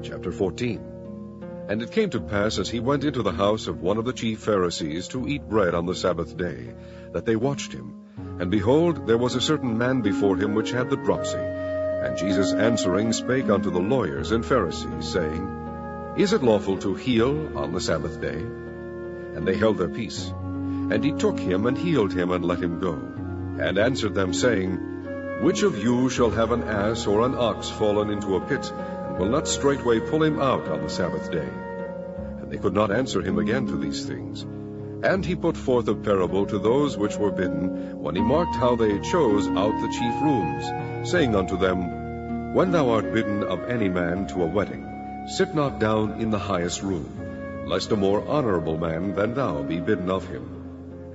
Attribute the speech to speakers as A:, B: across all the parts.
A: Chapter 14. And it came to pass, as he went into the house of one of the chief Pharisees to eat bread on the Sabbath day, that they watched him. And behold, there was a certain man before him which had the dropsy. And Jesus answering spake unto the lawyers and Pharisees, saying, Is it lawful to heal on the Sabbath day? And they held their peace. And he took him and healed him, and let him go. And answered them, saying, Which of you shall have an ass or an ox fallen into a pit, and will not straightway pull him out on the Sabbath day? And they could not answer him again to these things. And he put forth a parable to those which were bidden, when he marked how they chose out the chief rooms, saying unto them, When thou art bidden of any man to a wedding, sit not down in the highest room, lest a more honourable man than thou be bidden of him.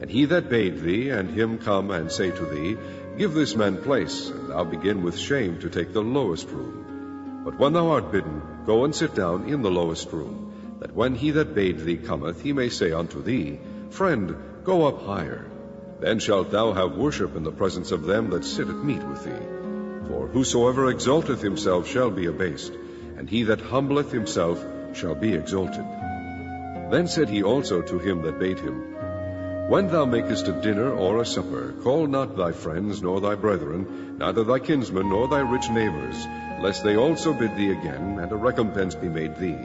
A: And he that bade thee, and him come and say to thee, Give this man place, and thou begin with shame to take the lowest room. But when thou art bidden, go and sit down in the lowest room, that when he that bade thee cometh, he may say unto thee, Friend, go up higher. Then shalt thou have worship in the presence of them that sit at meat with thee. For whosoever exalteth himself shall be abased, and he that humbleth himself shall be exalted. Then said he also to him that bade him, When thou makest a dinner or a supper, call not thy friends, nor thy brethren, neither thy kinsmen, nor thy rich neighbors, lest they also bid thee again, and a recompense be made thee.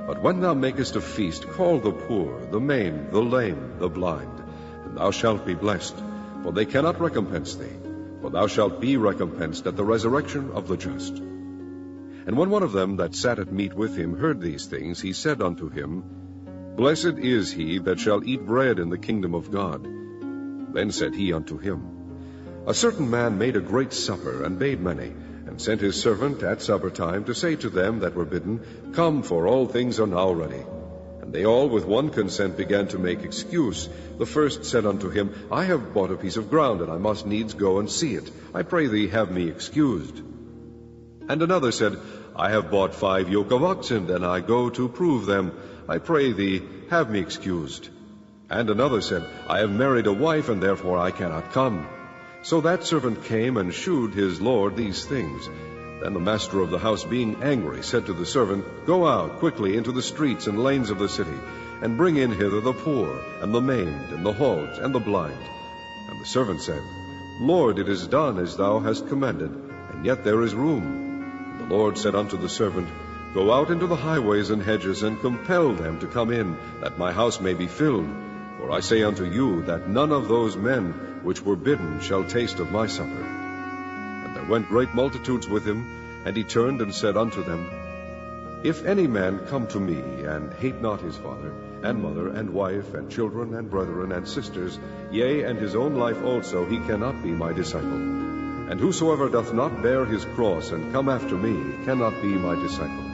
A: But when thou makest a feast, call the poor, the maimed, the lame, the blind, and thou shalt be blessed, for they cannot recompense thee, for thou shalt be recompensed at the resurrection of the just. And when one of them that sat at meat with him heard these things, he said unto him, Blessed is he that shall eat bread in the kingdom of God. Then said he unto him, A certain man made a great supper, and bade many, and sent his servant at supper time to say to them that were bidden, Come, for all things are now ready. And they all with one consent began to make excuse. The first said unto him, I have bought a piece of ground, and I must needs go and see it. I pray thee, have me excused. And another said, I have bought 5 yoke of oxen, and I go to prove them. I pray thee, have me excused. And another said, I have married a wife, and therefore I cannot come. So that servant came and shewed his lord these things. Then the master of the house, being angry, said to the servant, Go out quickly into the streets and lanes of the city, and bring in hither the poor, and the maimed, and the halt, and the blind. And the servant said, Lord, it is done as thou hast commanded, and yet there is room. And the Lord said unto the servant, Go out into the highways and hedges, and compel them to come in, that my house may be filled. For I say unto you, that none of those men which were bidden shall taste of my supper. And there went great multitudes with him, and he turned and said unto them, If any man come to me, and hate not his father, and mother, and wife, and children, and brethren, and sisters, yea, and his own life also, he cannot be my disciple. And whosoever doth not bear his cross, and come after me, cannot be my disciple.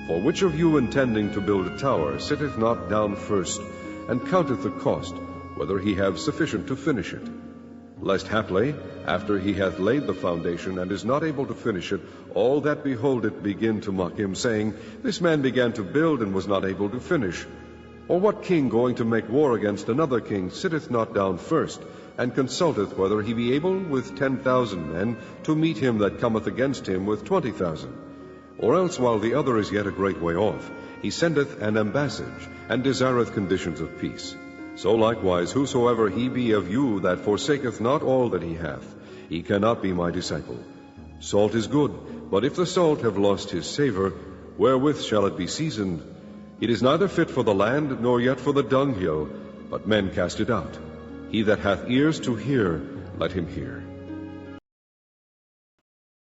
A: For which of you, intending to build a tower, sitteth not down first, and counteth the cost, whether he have sufficient to finish it? Lest haply, after he hath laid the foundation, and is not able to finish it, all that behold it begin to mock him, saying, This man began to build, and was not able to finish. Or what king going to make war against another king sitteth not down first, and consulteth whether he be able with 10,000 men to meet him that cometh against him with 20,000? Or else, while the other is yet a great way off, he sendeth an ambassage, and desireth conditions of peace. So likewise, whosoever he be of you that forsaketh not all that he hath, he cannot be my disciple. Salt is good, but if the salt have lost his savour, wherewith shall it be seasoned? It is neither fit for the land, nor yet for the dunghill, but men cast it out. He that hath ears to hear, let him hear.